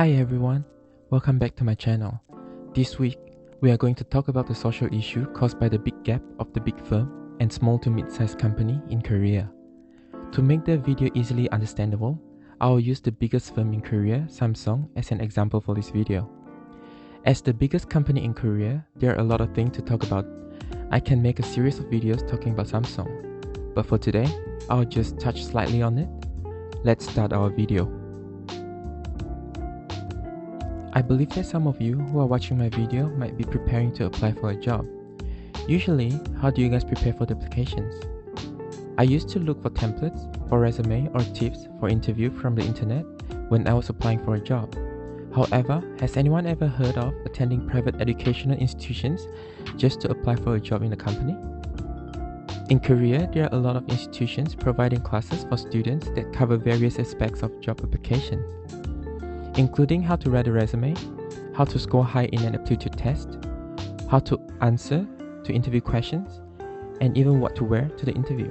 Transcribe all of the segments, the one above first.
Hi everyone, welcome back to my channel. This week, we are going to talk about the social issue caused by the big gap of the big firm and small to mid-sized company in Korea. To make the video easily understandable, I will use the biggest firm in Korea, Samsung, as an example for this video. As the biggest company in Korea, there are a lot of things to talk about. I can make a series of videos talking about Samsung, but for today, I'll just touch slightly on it. Let's start our video. I believe that some of you who are watching my video might be preparing to apply for a job. Usually, how do you guys prepare for the applications? I used to look for templates for resume or tips for interview from the internet when I was applying for a job. However, has anyone ever heard of attending private educational institutions just to apply for a job in a company? In Korea, there are a lot of institutions providing classes for students that cover various aspects of job application, including how to write a resume, how to score high in an aptitude test, how to answer to interview questions, and even what to wear to the interview.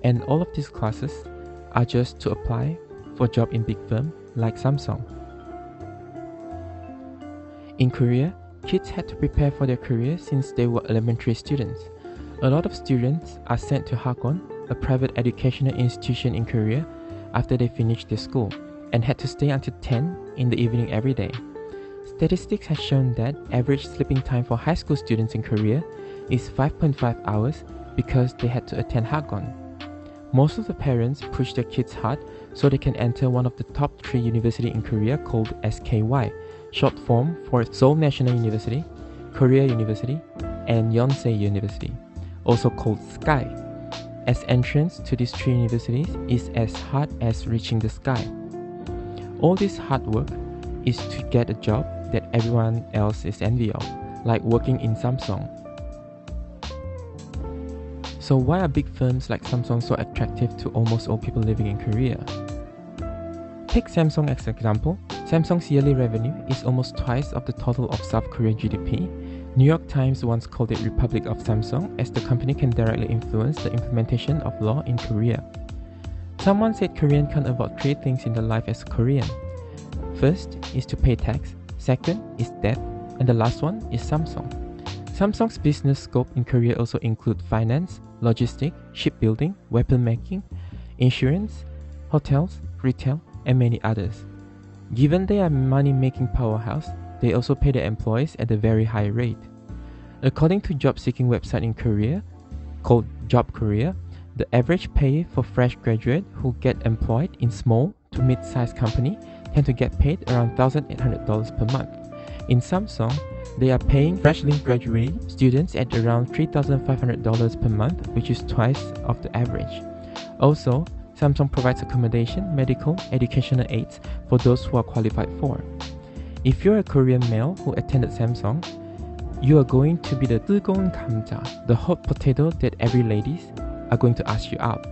And all of these classes are just to apply for a job in big firm like Samsung. In Korea, kids had to prepare for their career since they were elementary students. A lot of students are sent to Hagwon, a private educational institution in Korea, after they finish their school, and had to stay until 10 in the evening every day. Statistics have shown that average sleeping time for high school students in Korea is 5.5 hours because they had to attend Hagwon. Most of the parents push their kids hard so they can enter one of the top 3 universities in Korea called SKY, short form for Seoul National University, Korea University, and Yonsei University, also called SKY, as entrance to these 3 universities is as hard as reaching the sky. All this hard work is to get a job that everyone else is envy of, like working in Samsung. So why are big firms like Samsung so attractive to almost all people living in Korea? Take Samsung as an example. Samsung's yearly revenue is almost twice of the total of South Korean GDP. New York Times once called it Republic of Samsung, as the company can directly influence the implementation of law in Korea. Someone said Korean can't avoid 3 things in their life as a Korean. First is to pay tax, second is debt, and the last one is Samsung. Samsung's business scope in Korea also include finance, logistics, shipbuilding, weapon making, insurance, hotels, retail, and many others. Given they are money-making powerhouse, they also pay their employees at a very high rate. According to job-seeking website in Korea called Job Korea, the average pay for fresh graduates who get employed in small to mid-sized company tend to get paid around $1,800 per month. In Samsung, they are paying freshly graduated students at around $3,500 per month, which is twice of the average. Also, Samsung provides accommodation, medical, educational aids for those who are qualified for. If you're a Korean male who attended Samsung, you are going to be the 뜨거운 감자, the hot potato that every ladies are going to ask you out.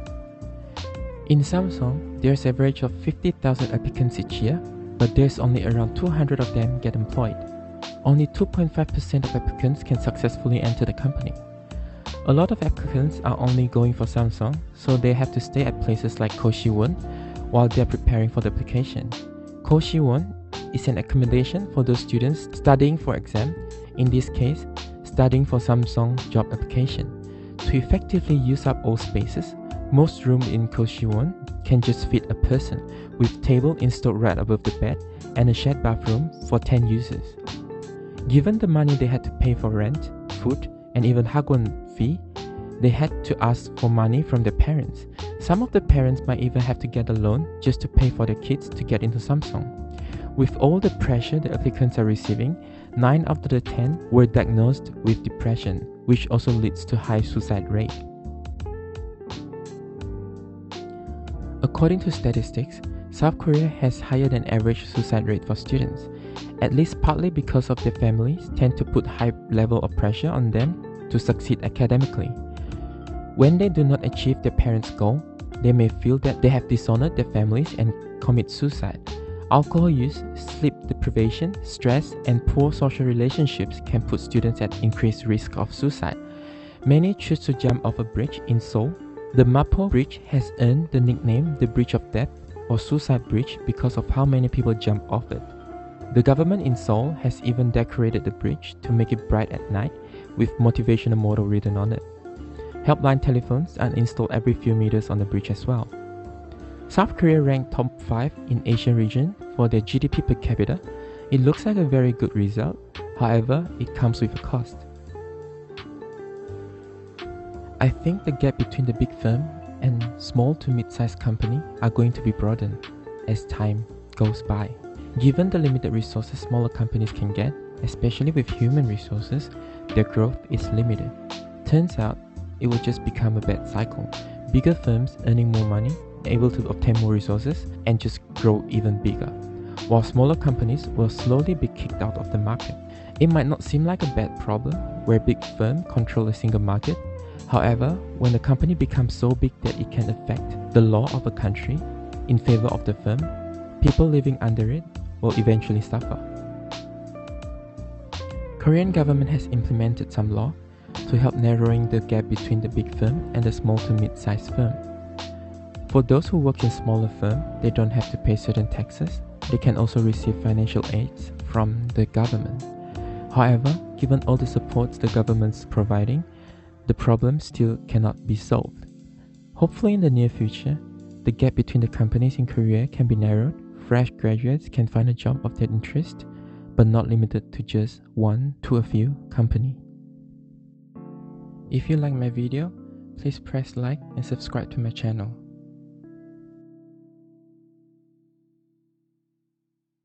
In Samsung, there's an average of 50,000 applicants each year, but there's only around 200 of them get employed. Only 2.5% of applicants can successfully enter the company. A lot of applicants are only going for Samsung, so they have to stay at places like Koshiwon while they are preparing for the application. Koshiwon is an accommodation for those students studying for exam, in this case, studying for Samsung job application. To effectively use up all spaces, most rooms in Koshiwon can just fit a person, with table installed right above the bed and a shared bathroom for 10 users. Given the money they had to pay for rent, food, and even Hagwon fee, they had to ask for money from their parents. Some of the parents might even have to get a loan just to pay for their kids to get into Samsung. With all the pressure the applicants are receiving, 9 out of the 10 were diagnosed with depression, which also leads to high suicide rate. According to statistics, South Korea has higher than average suicide rate for students, at least partly because of their families tend to put high level of pressure on them to succeed academically. When they do not achieve their parents' goal, they may feel that they have dishonored their families and commit suicide. Alcohol use, sleep deprivation, stress, and poor social relationships can put students at increased risk of suicide. Many choose to jump off a bridge in Seoul. The Mapo Bridge has earned the nickname the Bridge of Death or Suicide Bridge because of how many people jump off it. The government in Seoul has even decorated the bridge to make it bright at night with motivational motto written on it. Helpline telephones are installed every few meters on the bridge as well. South Korea ranked top 5 in Asian region for their GDP per capita. It looks like a very good result, however, it comes with a cost. I think the gap between the big firm and small to mid-sized company are going to be broadened as time goes by. Given the limited resources smaller companies can get, especially with human resources, their growth is limited. Turns out, it will just become a bad cycle. Bigger firms earning more money, able to obtain more resources, and just grow even bigger, while smaller companies will slowly be kicked out of the market. It might not seem like a bad problem where big firms control a single market. However, when the company becomes so big that it can affect the law of a country in favor of the firm, people living under it will eventually suffer. Korean government has implemented some law to help narrowing the gap between the big firm and the small to mid-sized firm. For those who work in smaller firms, they don't have to pay certain taxes. They can also receive financial aids from the government. However, given all the supports the government's providing, the problem still cannot be solved. Hopefully in the near future, the gap between the companies in Korea can be narrowed. Fresh graduates can find a job of their interest, but not limited to just one to a few company. If you like my video, please press like and subscribe to my channel.